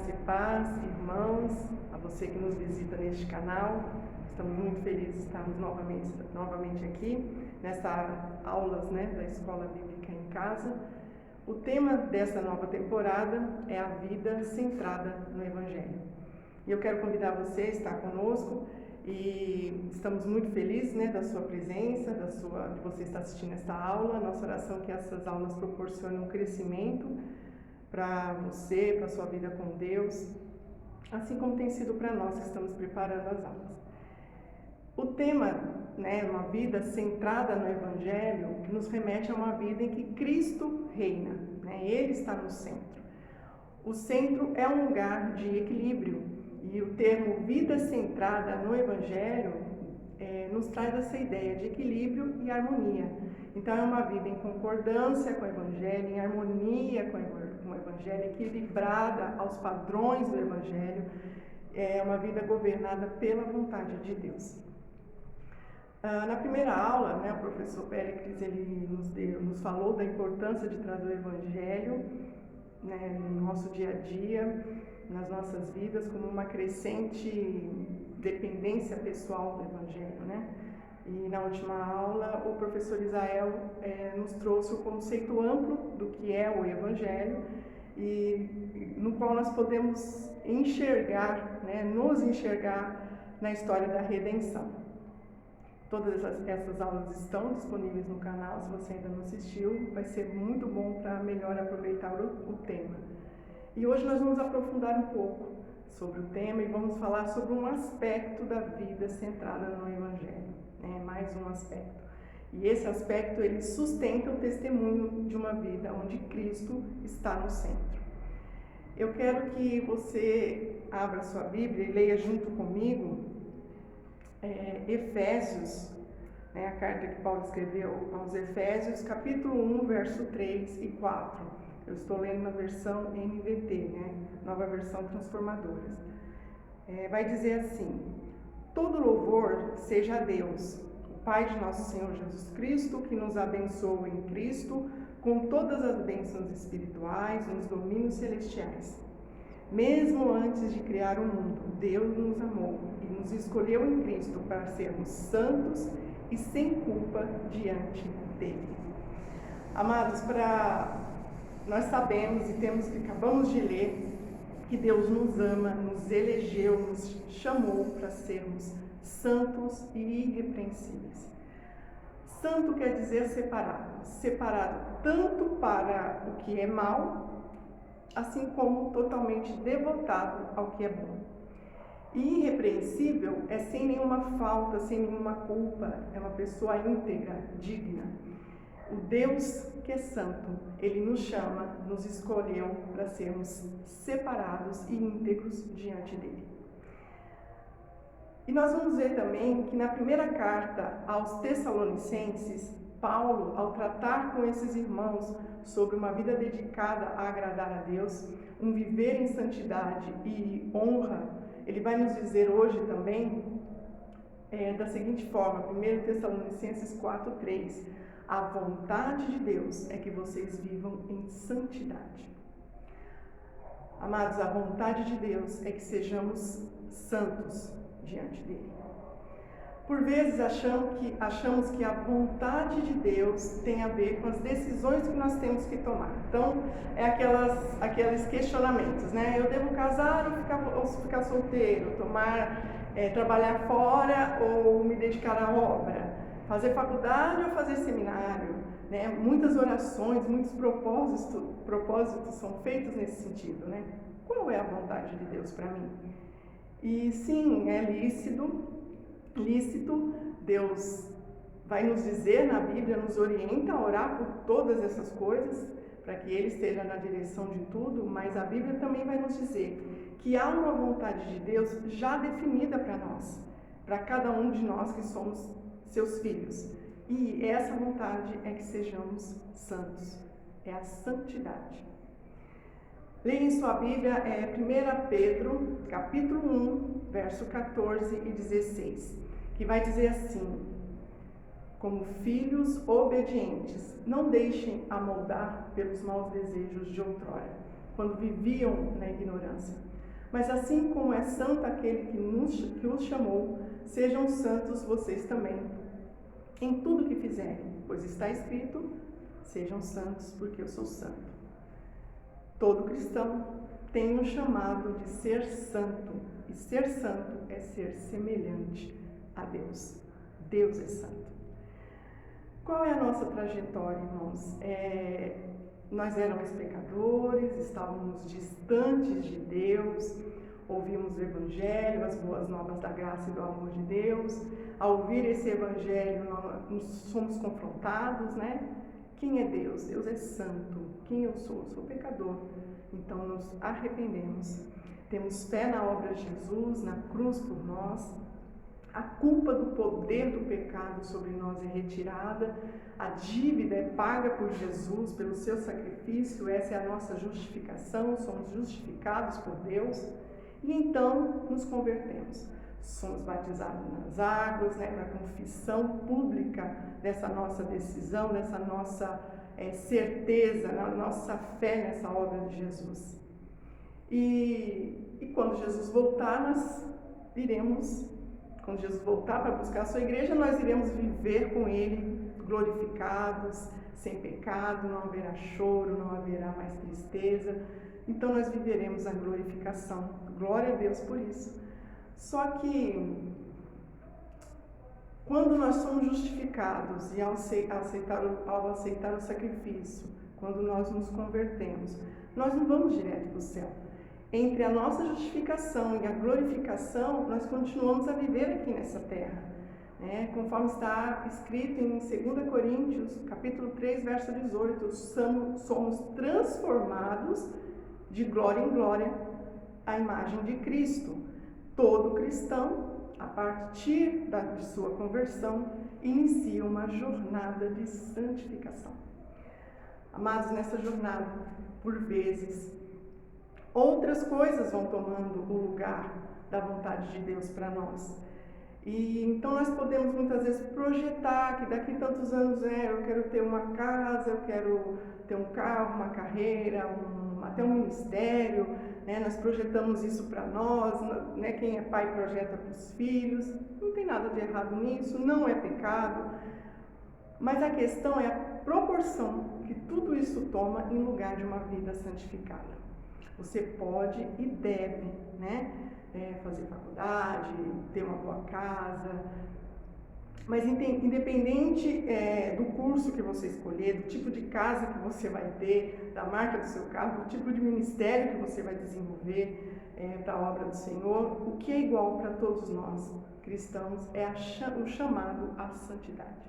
Graça e paz, irmãos, a você que nos visita neste canal. Estamos muito felizes de estarmos novamente aqui, nessas aulas da Escola Bíblica em Casa. O tema dessa nova temporada é a vida centrada no Evangelho. E eu quero convidar você a estar conosco e estamos muito felizes da sua presença, de você estar assistindo esta aula. Nossa oração é que essas aulas proporcionem um crescimento para você, para a sua vida com Deus, assim como tem sido para nós que estamos preparando as aulas. O tema, uma vida centrada no Evangelho, nos remete a uma vida em que Cristo reina, Ele está no centro. O centro é um lugar de equilíbrio e o termo vida centrada no Evangelho nos traz essa ideia de equilíbrio e harmonia. Então é uma vida em concordância com o Evangelho, em harmonia com o Evangelho, equilibrada aos padrões do Evangelho, é uma vida governada pela vontade de Deus. Na primeira aula, o professor Péricles ele nos falou da importância de trazer o Evangelho no nosso dia a dia, nas nossas vidas, como uma crescente dependência pessoal do Evangelho, E na última aula, o professor Isael nos trouxe o conceito amplo do que é o Evangelho, e no qual nós podemos enxergar, nos enxergar na história da redenção. Todas essas aulas estão disponíveis no canal. Se você ainda não assistiu, vai ser muito bom para melhor aproveitar o tema. E hoje nós vamos aprofundar um pouco sobre o tema e vamos falar sobre um aspecto da vida centrada no Evangelho, mais um aspecto. E esse aspecto ele sustenta o testemunho de uma vida onde Cristo está no centro. Eu quero que você abra sua Bíblia e leia junto comigo Efésios, a carta que Paulo escreveu aos Efésios, capítulo 1, verso 3 e 4. Eu estou lendo na versão NVT, Nova Versão Transformadora. Vai dizer assim: todo louvor seja a Deus, o Pai de nosso Senhor Jesus Cristo, que nos abençoa em Cristo com todas as bênçãos espirituais nos domínios celestiais. Mesmo antes de criar o mundo, Deus nos amou e nos escolheu em Cristo para sermos santos e sem culpa diante dele. Amados, nós sabemos e acabamos de ler que Deus nos ama, nos elegeu, nos chamou para sermos santos e irrepreensíveis. Santo quer dizer separado tanto para o que é mal, assim como totalmente devotado ao que é bom. E irrepreensível é sem nenhuma falta, sem nenhuma culpa, é uma pessoa íntegra, digna. O Deus que é santo, Ele nos chama, nos escolheu para sermos separados e íntegros diante dEle. E nós vamos ver também que na primeira carta aos Tessalonicenses, Paulo, ao tratar com esses irmãos sobre uma vida dedicada a agradar a Deus, um viver em santidade e honra, ele vai nos dizer hoje também da seguinte forma, 1 Tessalonicenses 4:3, a vontade de Deus é que vocês vivam em santidade. Amados, a vontade de Deus é que sejamos santos diante dele. Por vezes achamos que a vontade de Deus tem a ver com as decisões que nós temos que tomar. Então, aqueles questionamentos, Eu devo casar ou ficar solteiro? Trabalhar fora ou me dedicar à obra? Fazer faculdade ou fazer seminário? Muitas orações, muitos propósitos são feitos nesse sentido, Qual é a vontade de Deus para mim? E sim, é lícito, Deus vai nos dizer na Bíblia, nos orienta a orar por todas essas coisas, para que Ele esteja na direção de tudo, mas a Bíblia também vai nos dizer que há uma vontade de Deus já definida para nós, para cada um de nós que somos seus filhos. E essa vontade é que sejamos santos, é a santidade. Leia em sua Bíblia 1 Pedro, capítulo 1, verso 14 e 16, que vai dizer assim: como filhos obedientes, não deixem amoldar pelos maus desejos de outrora, quando viviam na ignorância. Mas assim como é santo aquele que os chamou, sejam santos vocês também, em tudo que fizerem, pois está escrito, sejam santos porque eu sou santo. Todo cristão tem um chamado de ser santo, e ser santo é ser semelhante a Deus. Deus é santo. Qual é a nossa trajetória, irmãos? Nós éramos pecadores, estávamos distantes de Deus, ouvimos o Evangelho, as boas novas da graça e do amor de Deus. Ao ouvir esse Evangelho, nós somos confrontados, né? Quem é Deus? Deus é santo. Quem eu sou? Eu sou pecador. Então nos arrependemos. Temos fé na obra de Jesus, na cruz por nós. A culpa do poder do pecado sobre nós é retirada, a dívida é paga por Jesus, pelo seu sacrifício, essa é a nossa justificação, somos justificados por Deus e então nos convertemos. Somos batizados nas águas, na confissão pública dessa nossa decisão, dessa nossa certeza, na nossa fé nessa obra de Jesus. E quando Jesus voltar, quando Jesus voltar para buscar a sua igreja, nós iremos viver com Ele glorificados, sem pecado, não haverá choro, não haverá mais tristeza. Então nós viveremos a glorificação. Glória a Deus por isso. Só que quando nós somos justificados e ao aceitar o sacrifício, quando nós nos convertemos, nós não vamos direto para o céu. Entre a nossa justificação e a glorificação, nós continuamos a viver aqui nessa terra, né? Conforme está escrito em 2 Coríntios, capítulo 3, verso 18, somos transformados de glória em glória à imagem de Cristo. Todo cristão, a partir de sua conversão, inicia uma jornada de santificação. Amados, nessa jornada, por vezes, outras coisas vão tomando o lugar da vontade de Deus para nós. E então nós podemos muitas vezes projetar que daqui a tantos anos eu quero ter uma casa, eu quero ter um carro, uma carreira, até um ministério, né? Nós projetamos isso para nós, né? Quem é pai projeta para os filhos, não tem nada de errado nisso, não é pecado, mas a questão é a proporção que tudo isso toma em lugar de uma vida santificada. Você pode e deve, né, fazer faculdade, ter uma boa casa, mas independente do curso que você escolher, do tipo de casa que você vai ter, da marca do seu carro, do tipo de ministério que você vai desenvolver para a obra do Senhor, o que é igual para todos nós cristãos é o chamado à santidade.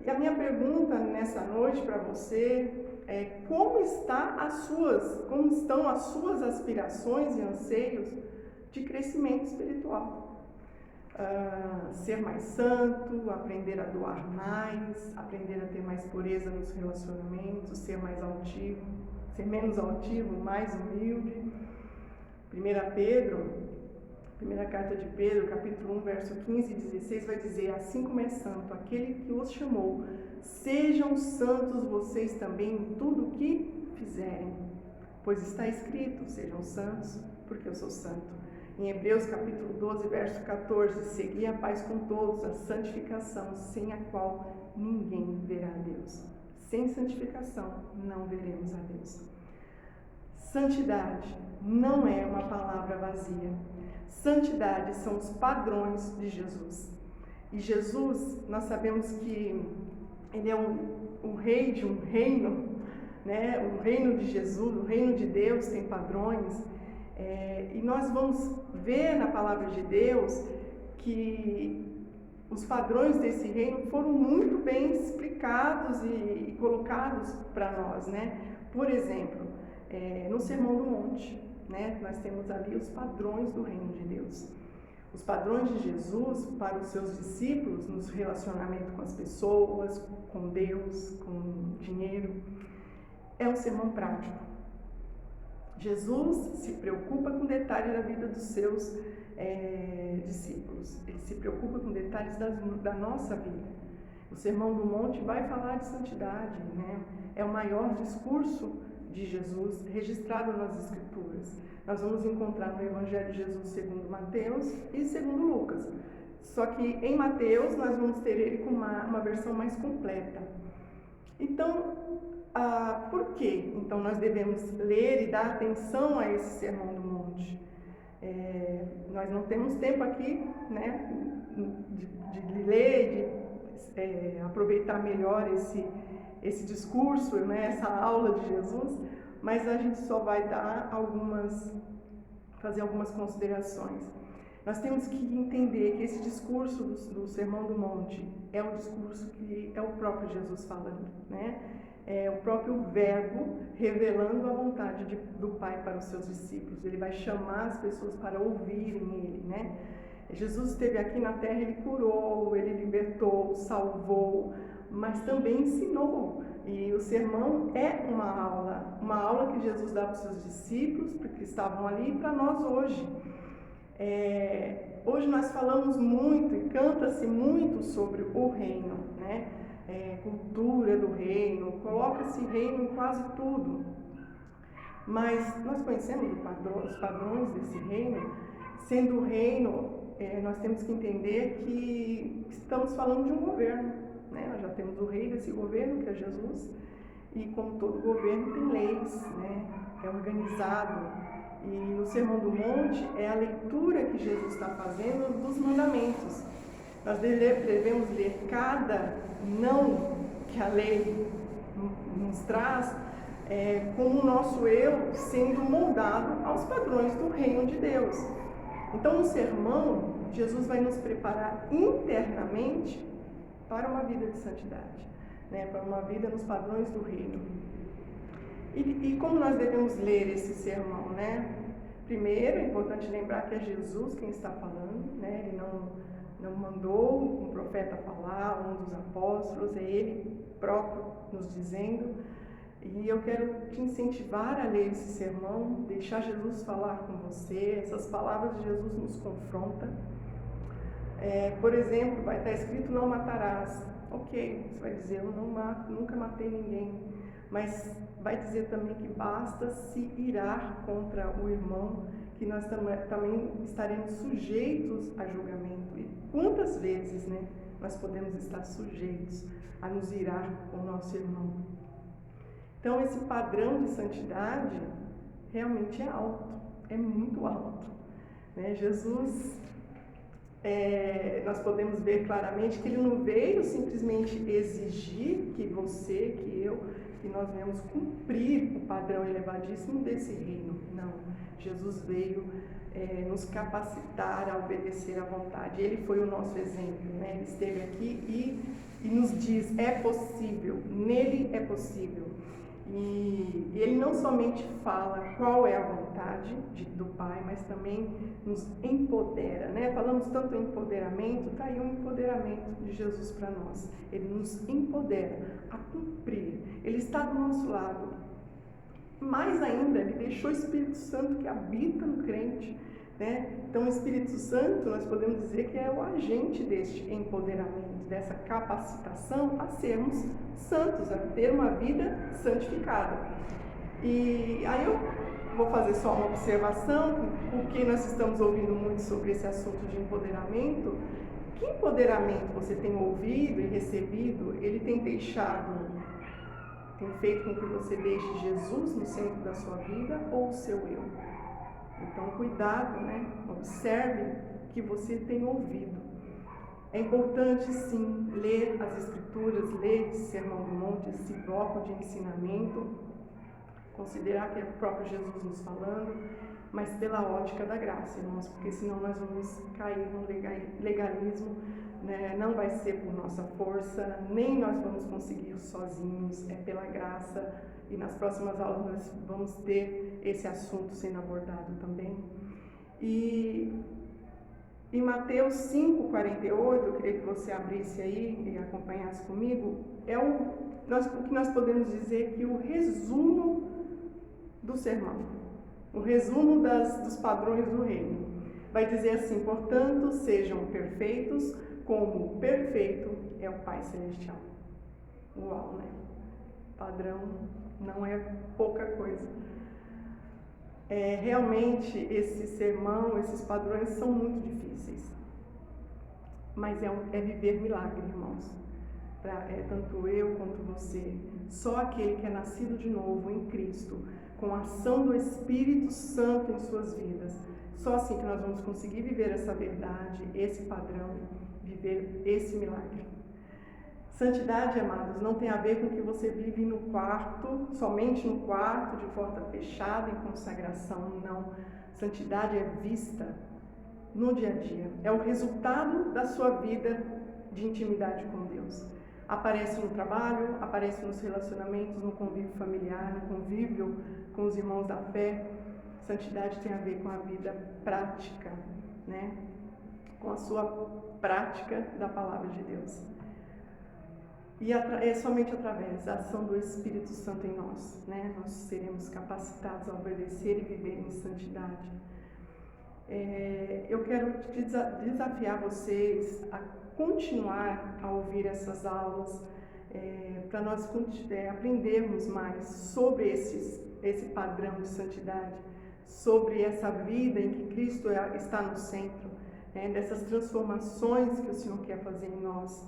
E a minha pergunta nessa noite para você é como estão as suas aspirações e anseios de crescimento espiritual? Ser mais santo, aprender a doar mais, aprender a ter mais pureza nos relacionamentos, ser menos altivo, mais humilde. Primeira carta de Pedro, capítulo 1, verso 15 e 16, vai dizer: assim como é santo aquele que os chamou, sejam santos vocês também em tudo o que fizerem, pois está escrito, sejam santos, porque eu sou santo. Em Hebreus, capítulo 12, verso 14, segui a paz com todos, a santificação, sem a qual ninguém verá a Deus. Sem santificação, não veremos a Deus. Santidade não é uma palavra vazia. Santidade são os padrões de Jesus. E Jesus, nós sabemos que ele é um rei de um reino, né? O reino de Jesus, o reino de Deus tem padrões. E nós vamos ver na palavra de Deus que os padrões desse reino foram muito bem explicados e colocados para nós, né? Por exemplo, no Sermão do Monte, né? Nós temos ali os padrões do reino de Deus. Os padrões de Jesus para os seus discípulos no relacionamento com as pessoas, com Deus, com dinheiro. É um sermão prático. Jesus se preocupa com detalhes da vida dos seus discípulos. Ele se preocupa com detalhes da nossa vida. O Sermão do Monte vai falar de santidade, né? É o maior discurso de Jesus registrado nas Escrituras. Nós vamos encontrar no Evangelho de Jesus segundo Mateus e segundo Lucas. Só que em Mateus nós vamos ter ele com uma versão mais completa. Então, por que então nós devemos ler e dar atenção a esse Sermão do Monte? Nós não temos tempo aqui, né, de ler, de aproveitar melhor esse discurso, né, essa aula de Jesus, mas a gente só vai dar fazer algumas considerações. Nós temos que entender que esse discurso do Sermão do Monte é um discurso que é o próprio Jesus falando, né? É o próprio Verbo revelando a vontade do Pai para os seus discípulos. Ele vai chamar as pessoas para ouvirem Ele, né? Jesus esteve aqui na terra, Ele curou, Ele libertou, salvou, mas também ensinou. E o sermão é uma aula que Jesus dá para os seus discípulos, porque estavam ali, e para nós hoje. Hoje nós falamos muito e canta-se muito sobre o reino, né? Cultura do reino, coloca-se reino em quase tudo. Mas nós conhecemos os padrões desse reino. Sendo o reino, nós temos que entender que estamos falando de um governo, né? Nós já temos o rei desse governo, que é Jesus, e como todo governo tem leis, né? É organizado. E o Sermão do Monte é a leitura que Jesus está fazendo dos mandamentos. Nós devemos ler cada não que a lei nos traz como o nosso eu sendo moldado aos padrões do reino de Deus. Então, no sermão, Jesus vai nos preparar internamente para uma vida de santidade, né? Para uma vida nos padrões do reino. E como nós devemos ler esse sermão, né? Primeiro, é importante lembrar que é Jesus quem está falando, né? Ele não mandou um profeta falar, um dos apóstolos, é Ele próprio nos dizendo. E eu quero te incentivar a ler esse sermão, deixar Jesus falar com você. Essas palavras de Jesus nos confrontam. Por exemplo, vai estar escrito: não matarás. Ok, você vai dizer: eu não mato, nunca matei ninguém. Mas vai dizer também que basta se irar contra o irmão, que nós também estaremos sujeitos a julgamento. E quantas vezes, né, nós podemos estar sujeitos a nos irar com o nosso irmão? Então, esse padrão de santidade realmente é alto, é muito alto, né? Jesus, nós podemos ver claramente que Ele não veio simplesmente exigir que você, que eu, que nós venhamos cumprir o padrão elevadíssimo desse reino. Não, Jesus veio nos capacitar a obedecer à vontade. Ele foi o nosso exemplo, né? Ele esteve aqui e nos diz: é possível, nele é possível. E Ele não somente fala qual é a vontade do Pai, mas também nos empodera, né? Falamos tanto em empoderamento, está aí um empoderamento de Jesus para nós. Ele nos empodera a cumprir. Ele está do nosso lado. Mais ainda, Ele deixou o Espírito Santo que habita no crente, né? Então, o Espírito Santo, nós podemos dizer que é o agente deste empoderamento, dessa capacitação a sermos santos, a ter uma vida santificada. E aí eu vou fazer só uma observação, porque nós estamos ouvindo muito sobre esse assunto de empoderamento. Que empoderamento você tem ouvido e recebido? Ele tem feito com que você deixe Jesus no centro da sua vida ou o seu eu? Então, cuidado, né? Observe o que você tem ouvido. É importante, sim, ler as Escrituras, ler esse Sermão do Monte, esse bloco de ensinamento, considerar que é o próprio Jesus nos falando, mas pela ótica da graça, irmãos, porque senão nós vamos cair no legalismo, né? Não vai ser por nossa força, nem nós vamos conseguir sozinhos, é pela graça. E nas próximas aulas nós vamos ter esse assunto sendo abordado também. E em Mateus 5,48, eu queria que você abrisse aí e acompanhasse comigo, o que nós podemos dizer que o resumo do sermão, o resumo dos padrões do reino. Vai dizer assim: portanto, sejam perfeitos, como perfeito é o Pai Celestial. Uau, né? padrão não é pouca coisa. Realmente, esse sermão, esses padrões são muito difíceis. Mas é viver milagre, irmãos. Tanto eu quanto você. Só aquele que é nascido de novo em Cristo, com a ação do Espírito Santo em suas vidas. Só assim que nós vamos conseguir viver essa verdade, esse padrão, viver esse milagre. Santidade, amados, não tem a ver com que você vive no quarto, somente no quarto, de porta fechada, em consagração, não. Santidade é vista no dia a dia. É o resultado da sua vida de intimidade com Deus. Aparece no trabalho, aparece nos relacionamentos, no convívio familiar, no convívio com os irmãos da fé. Santidade tem a ver com a vida prática, né? Com a sua prática da palavra de Deus. E é somente através da ação do Espírito Santo em nós, né? Nós seremos capacitados a obedecer e viver em santidade. Eu quero desafiar vocês a continuar a ouvir essas aulas, para nós aprendermos mais sobre esse padrão de santidade, sobre essa vida em que Cristo está no centro, dessas transformações que o Senhor quer fazer em nós.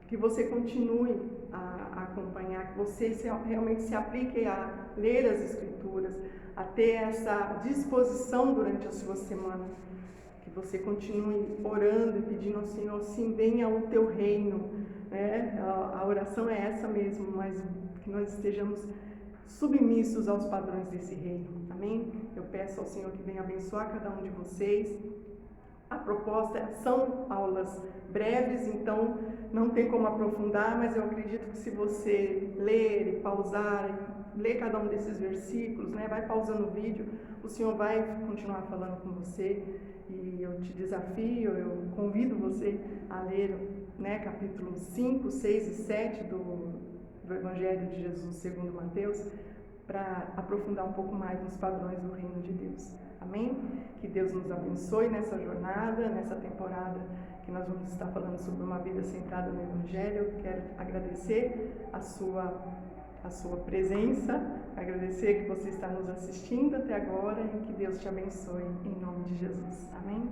Que você continue a acompanhar, que você realmente se aplique a ler as Escrituras, a ter essa disposição durante a sua semana, que você continue orando e pedindo ao Senhor, sim, venha o teu reino, né? A oração é essa mesmo, mas que nós estejamos submissos aos padrões desse reino, amém? Eu peço ao Senhor que venha abençoar cada um de vocês. A proposta são aulas breves, então não tem como aprofundar, mas eu acredito que se você ler e pausar, ler cada um desses versículos, né, vai pausando o vídeo, o Senhor vai continuar falando com você, e eu te desafio, eu convido você a ler, né, capítulos 5, 6 e 7 do Evangelho de Jesus segundo Mateus, para aprofundar um pouco mais nos padrões do reino de Deus. Amém? Que Deus nos abençoe nessa jornada, nessa temporada que nós vamos estar falando sobre uma vida centrada no Evangelho. Eu quero agradecer a sua presença, agradecer que você está nos assistindo até agora e que Deus te abençoe em nome de Jesus. Amém?